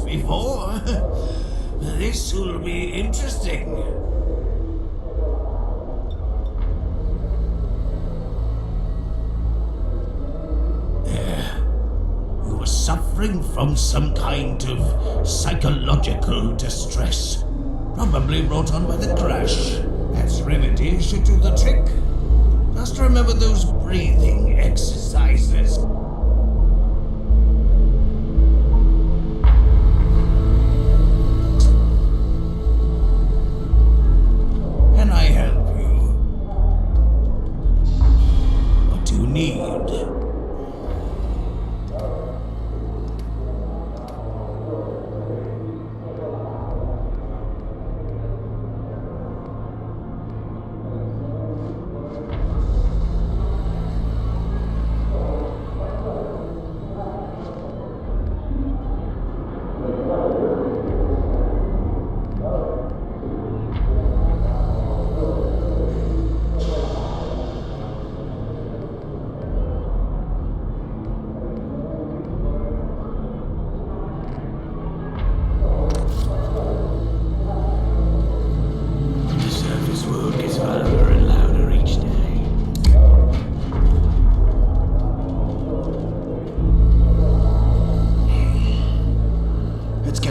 before. This will be interesting. You are suffering from some kind of psychological distress, probably brought on by the crash. That remedy should do the trick. Just remember those breathing exercises. Can I help you? What do you need?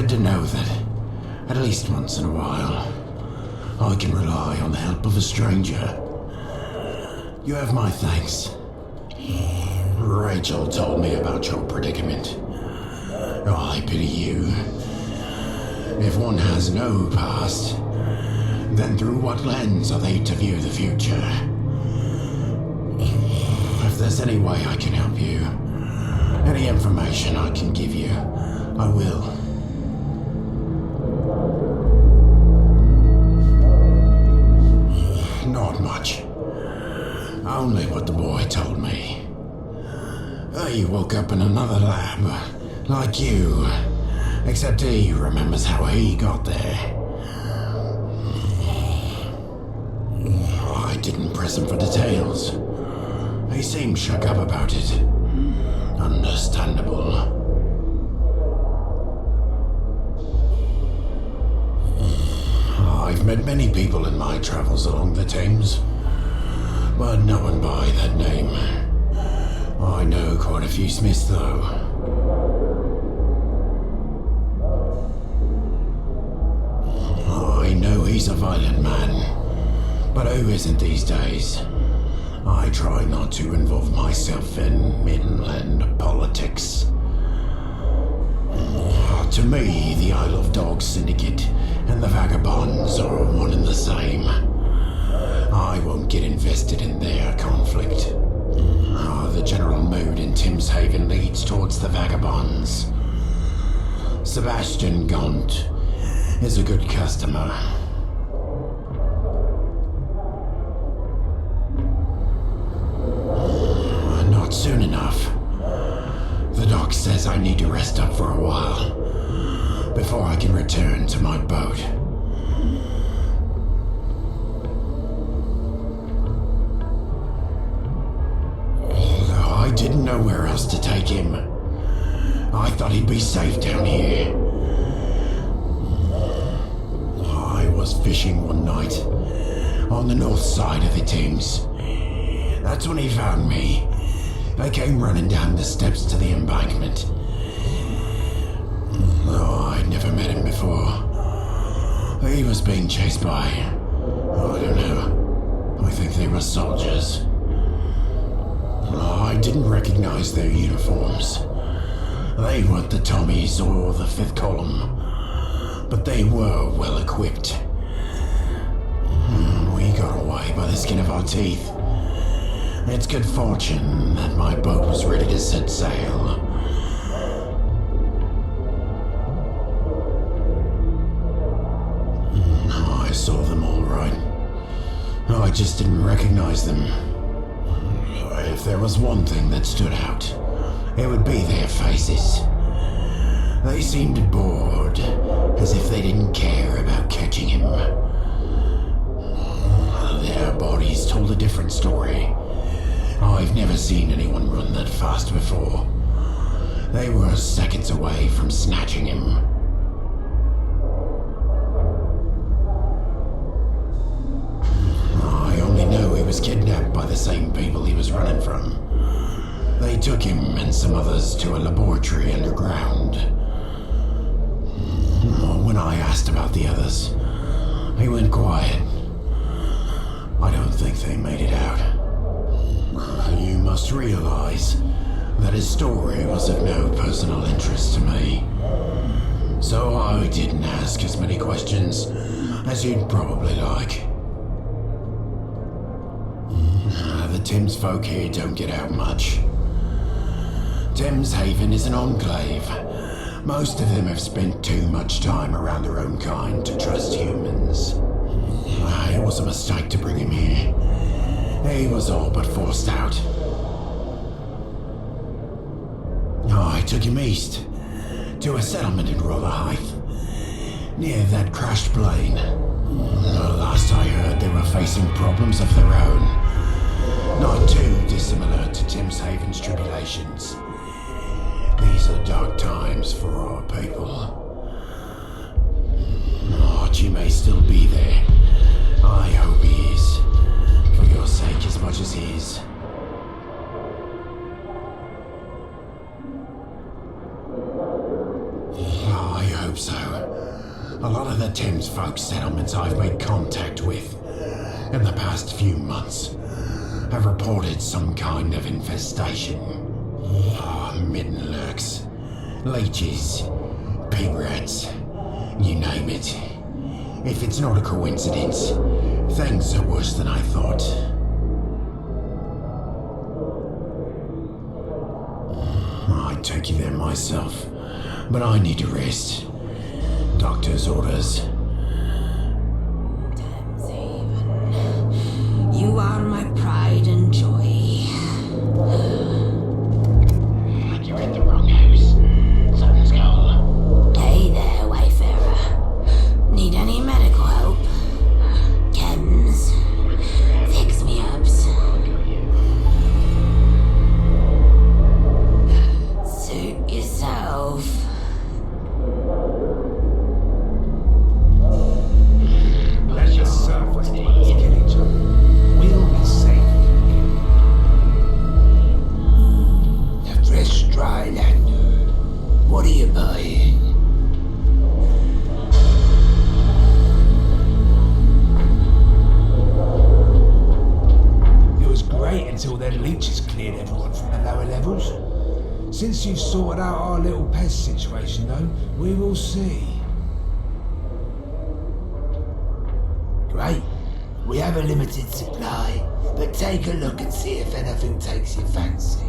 To know that, at least once in a while, I can rely on the help of a stranger. You have my thanks. Rachel told me about your predicament. I pity you. If one has no past, then through what lens are they to view the future? If there's any way I can help you, any information I can give you, I will. Not much. Only what the boy told me. He woke up in another lab, like you. Except he remembers how he got there. I didn't press him for details. He seemed shook up about it. Understandable. I've met many people in my travels along the Thames, but no one by that name. I know quite a few Smiths, though. I know he's a violent man, but who isn't these days? I try not to involve myself in Midland politics. To me, the Isle of Dogs Syndicate and the Vagabonds are one and the same. I won't get invested in their conflict. The general mood in Timshaven leads towards the Vagabonds. Sebastian Gaunt is a good customer. Not soon enough. The doc says I need to rest up for a while before I can return to my boat. I didn't know where else to take him. I thought he'd be safe down here. I was fishing one night on the north side of the Thames. That's when he found me. I came running down the steps to the embankment. I'd never met him before. He was being chased by, I don't know, I think they were soldiers. I didn't recognize their uniforms. They weren't the Tommies or the Fifth Column, but they were well equipped. We got away by the skin of our teeth. It's good fortune that my boat was ready to set sail. I saw them all right. I just didn't recognize them. If there was one thing that stood out, it would be their faces. They seemed bored, as if they didn't care about catching him. Their bodies told a different story. I've never seen anyone run that fast before. They were seconds away from snatching him. When I asked about the others, he went quiet. I don't think they made it out. You must realize that his story was of no personal interest to me. So I didn't ask as many questions as you'd probably like. The Thames folk here don't get out much. Thames Haven is an enclave. Most of them have spent too much time around their own kind to trust humans. It was a mistake to bring him here. He was all but forced out. I took him east, to a settlement in Rotherhithe, near that crashed plane. Last I heard, they were facing problems of their own, not too dissimilar to Thames Haven's tribulations. These are dark times for our people. Archie may still be there. I hope he is, for your sake as much as his. I hope so. A lot of the Thames folk settlements I've made contact with in the past few months have reported some kind of infestation. Midden lurks, leeches, pig rats, you name it. If it's not a coincidence, things are worse than I thought. I'd take you there myself, but I need to rest. Doctor's orders. Thames Haven, you are my pride and joy. You're in the wrong house. Something's gone. Hey there, wayfarer. Need any medical help? Chems, fix-me-ups. Suit yourself. Let yourself as well as kill each other. We'll be safe. A fresh dry lander. What are you buying? It was great until their leeches cleared everyone from the lower levels. Since you've sorted out our little pest situation though, we will see. Great. We have a limited supply, but take a look and see if anything takes your fancy.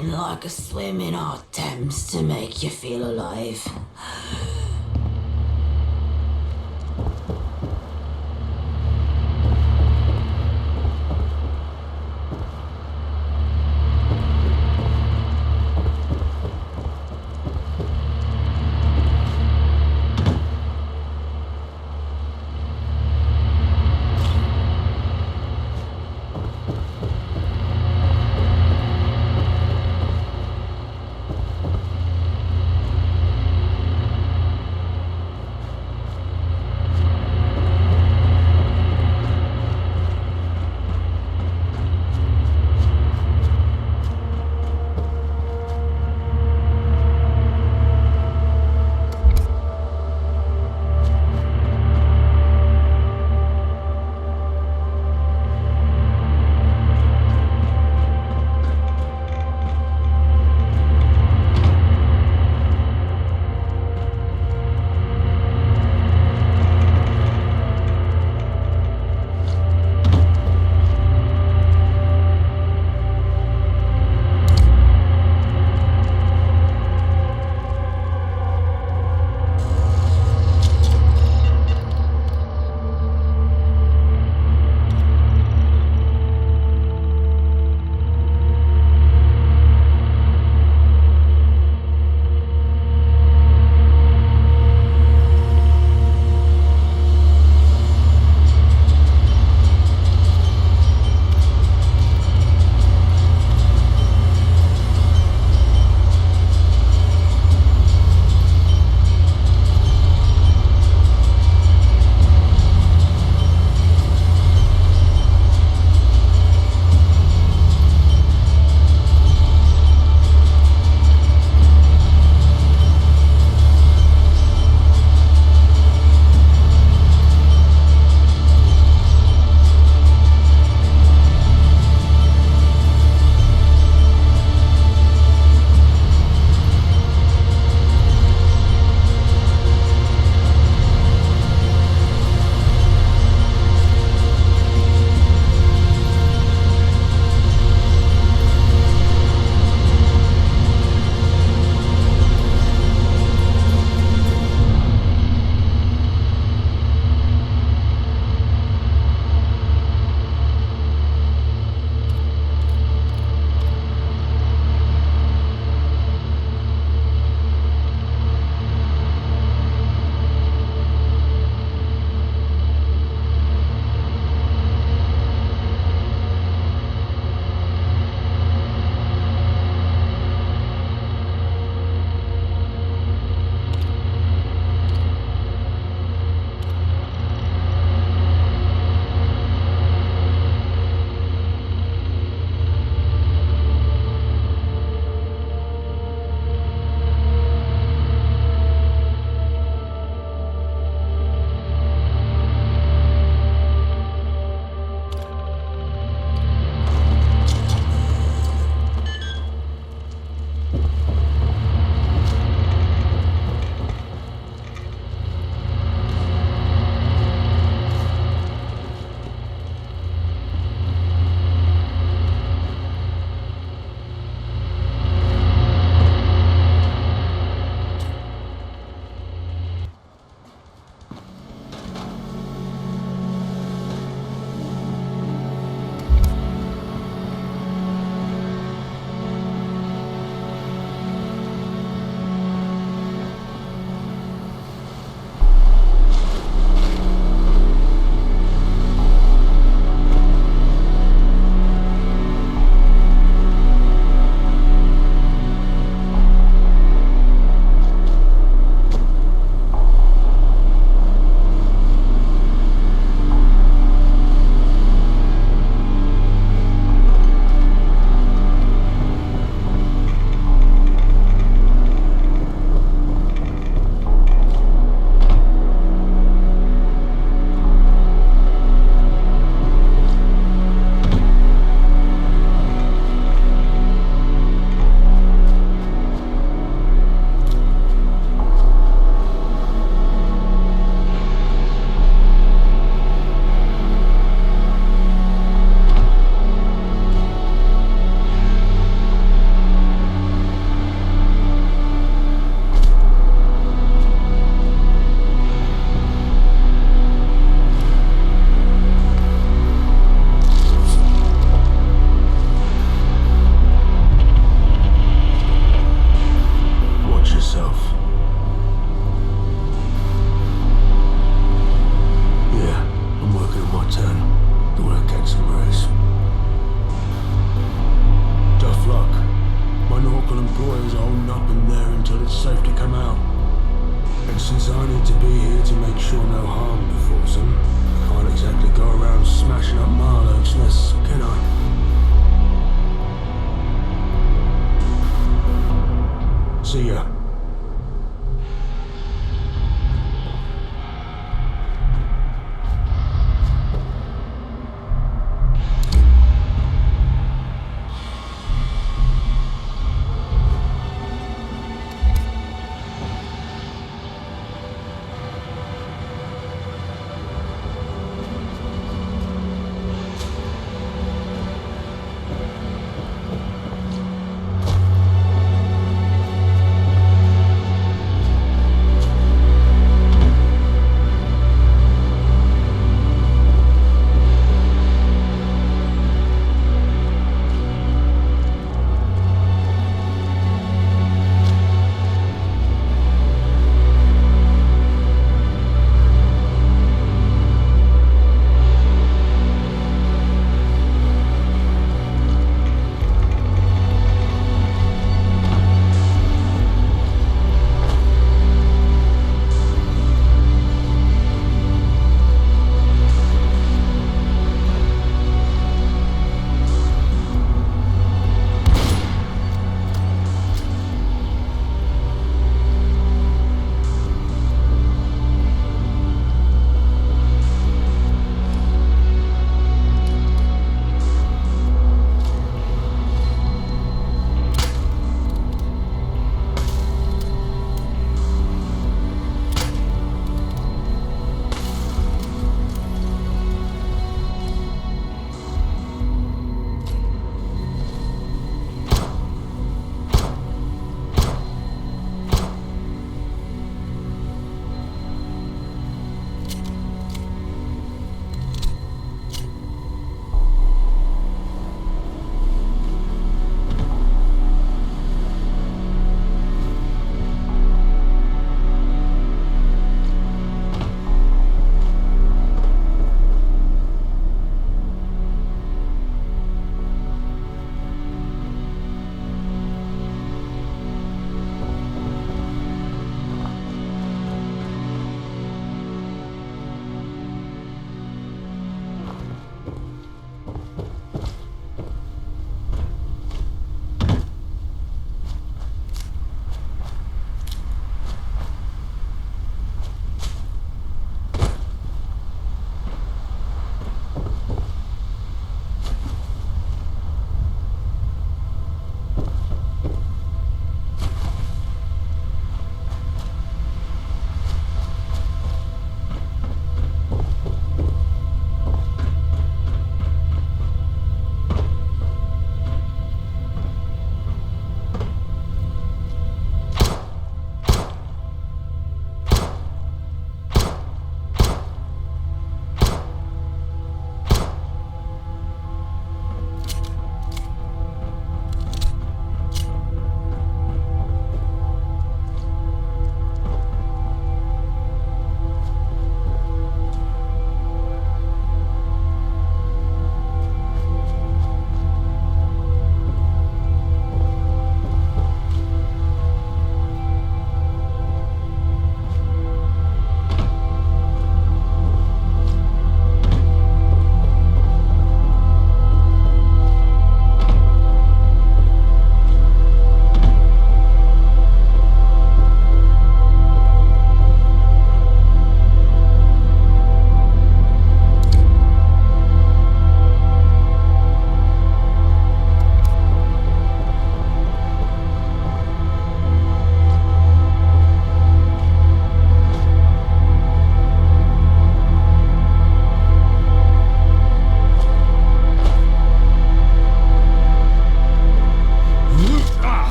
Nothing like a swim in our Thames to make you feel alive.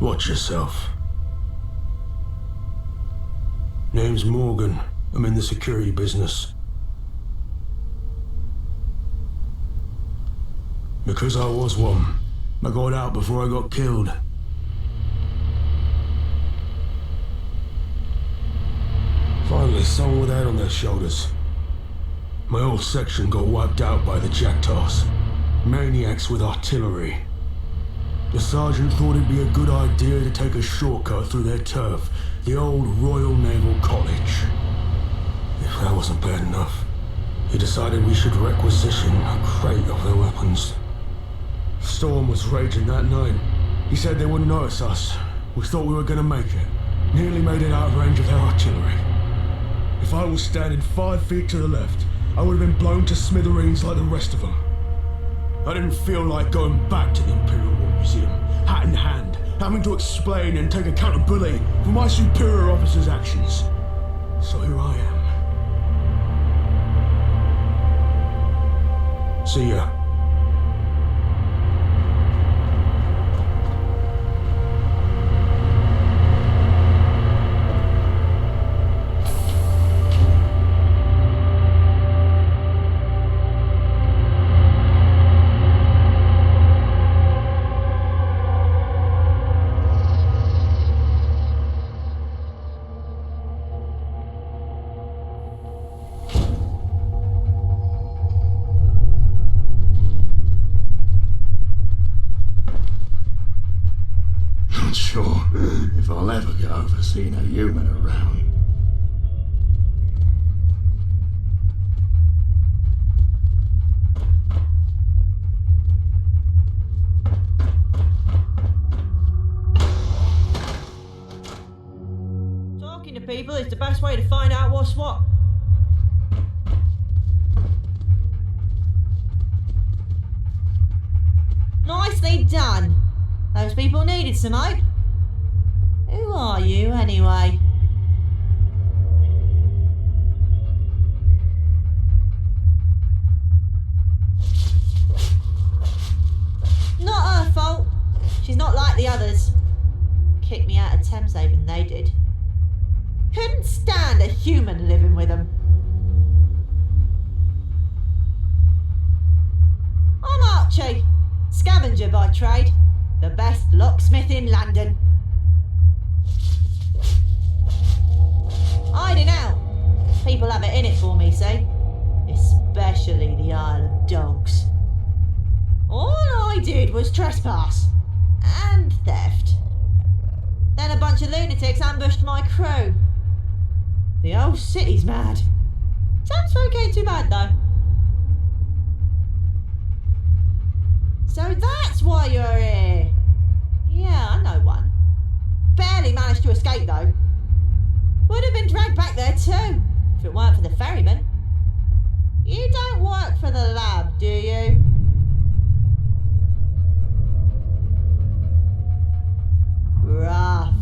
Watch yourself. Name's Morgan. I'm in the security business. Because I was one, I got out before I got killed. Finally, someone with head on their shoulders. My whole section got wiped out by the Jackdaws. Maniacs with artillery. The sergeant thought it'd be a good idea to take a shortcut through their turf, the old Royal Naval College. If that wasn't bad enough, he decided we should requisition a crate of their weapons. Storm was raging that night. He said they wouldn't notice us. We thought we were gonna make it. Nearly made it out of range of their artillery. If I was standing 5 feet to the left, I would have been blown to smithereens like the rest of them. I didn't feel like going back to the Imperial War Museum, hat in hand, having to explain and take accountability for my superior officer's actions. So here I am. See ya. Not sure if I'll ever get over seeing a human around. Talking to people is the best way to find out what's what. Nicely done. Those people needed some hope. Who are you, anyway? Not her fault. She's not like the others. Kicked me out of Thameshaven, they did. Couldn't stand a human living with them. I'm Archie, scavenger by trade. The best locksmith in London. Hiding out. People have it in it for me, see? Especially the Isle of Dogs. All I did was trespass. And theft. Then a bunch of lunatics ambushed my crew. The whole city's mad. Thamesfolk ain't too bad, though. So that's why you're here. Yeah, I know one. Barely managed to escape though. Would have been dragged back there too, if it weren't for the ferryman. You don't work for the lab, do you? Rough.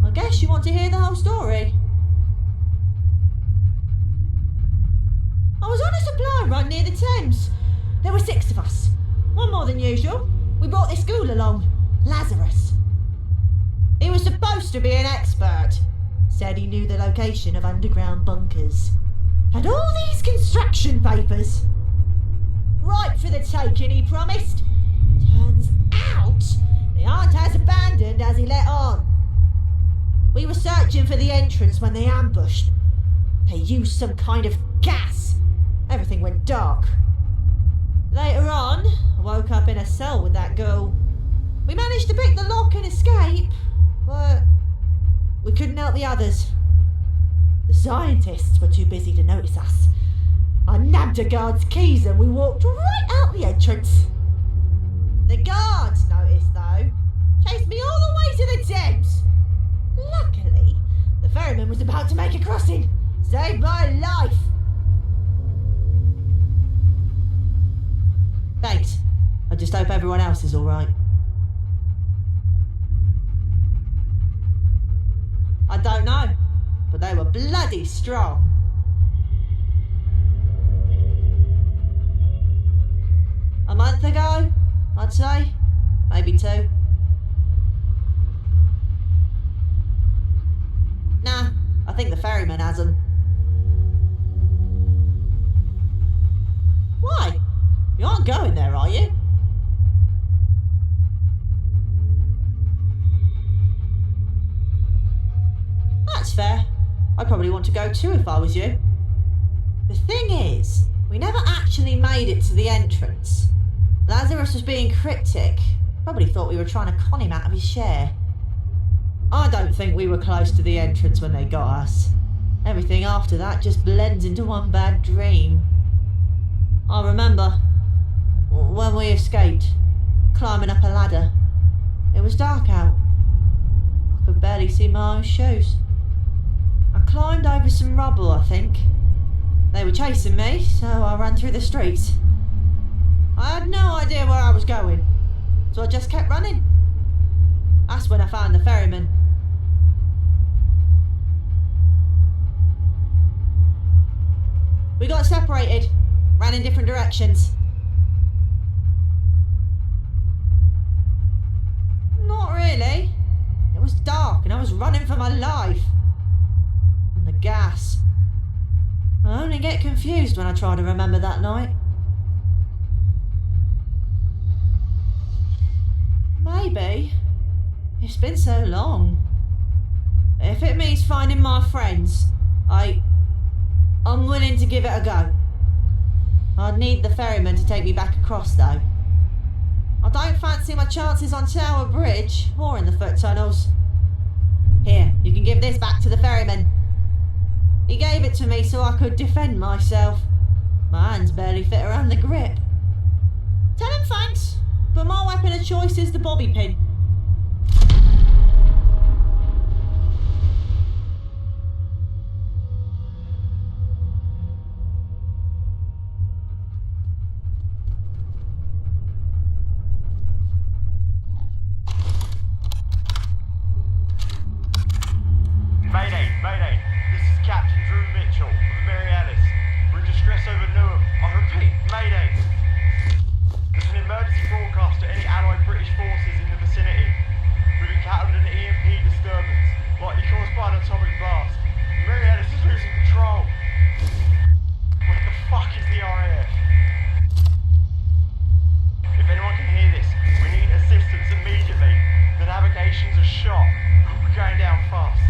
I guess you want to hear the whole story. I was on a supply run near the Thames. There were 6 of us. One more than usual. We brought this ghoul along, Lazarus. He was supposed to be an expert. Said he knew the location of underground bunkers. Had all these construction papers. Right for the taking, he promised. Turns out, they aren't as abandoned as he let on. We were searching for the entrance when they ambushed. They used some kind of gas. Everything went dark. Later on, I woke up in a cell with that girl. We managed to pick the lock and escape, but we couldn't help the others. The scientists were too busy to notice us. I nabbed a guard's keys and we walked right out the entrance. The guards noticed though, chased me all the way to the Thames. Luckily, the ferryman was about to make a crossing. Saved my life. Thanks. I just hope everyone else is alright. I don't know, but they were bloody strong. A month ago, I'd say. Maybe 2. hasn't. Why? You aren't going there, are you? That's fair. I'd probably want to go too if I was you. The thing is, we never actually made it to the entrance. Lazarus was being cryptic. Probably thought we were trying to con him out of his share. I don't think we were close to the entrance when they got us. Everything after that just blends into one bad dream. I remember when we escaped, climbing up a ladder. It was dark out. I could barely see my own shoes. I climbed over some rubble, I think. They were chasing me, so I ran through the streets. I had no idea where I was going, so I just kept running. That's when I found the ferryman. We got separated, ran in different directions. Not really. It was dark and I was running for my life. And the gas. I only get confused when I try to remember that night. Maybe. It's been so long. If it means finding my friends, I'm willing to give it a go. I'd need the ferryman to take me back across though. I don't fancy my chances on Tower Bridge or in the foot tunnels. Here, you can give this back to the ferryman. He gave it to me so I could defend myself. My hands barely fit around the grip. Tell him thanks, but my weapon of choice is the bobby pin. Mayday, mayday. This is Captain Drew Mitchell of the Mary Alice. We're in distress over Newham. I repeat, mayday. There's an emergency broadcast to any Allied British forces in the vicinity. We've encountered an EMP disturbance, likely caused by an atomic blast. Mary Alice is losing control. Where the fuck is the RAF? If anyone can hear this, we need assistance immediately. The navigations are shot. We're going down fast.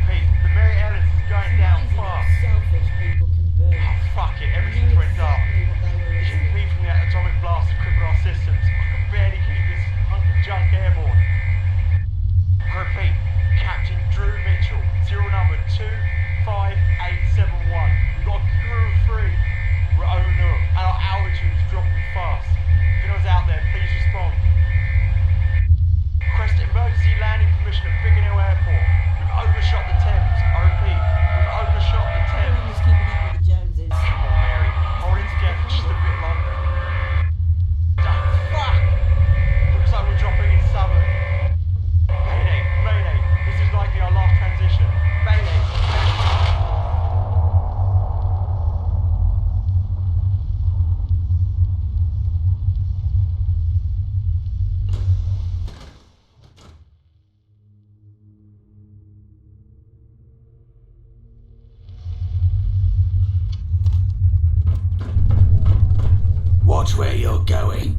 Pete, the Mary Alice is going down fast. Selfish people can be. Oh, fuck it, everything's went dark. The EMP from that atomic blast has crippled our systems. I can barely keep this hunk of junk airborne. I repeat, Captain Drew Mitchell, serial number 25871. We've got a crew of 3. We're over Newham, and our altitude is dropping fast. If anyone's out there, please respond. Request emergency landing permission at Biggin Hill Airport. We've overshot the Thames. I repeat, we've overshot the Everyone Thames. was keeping up with the Joneses. Come on, Mary. Hold it together just a bit longer. Oh, fuck! Looks like we're dropping in Southern. Mayday, mayday. This is likely our last transition. Mayday, mayday. Watch where you're going.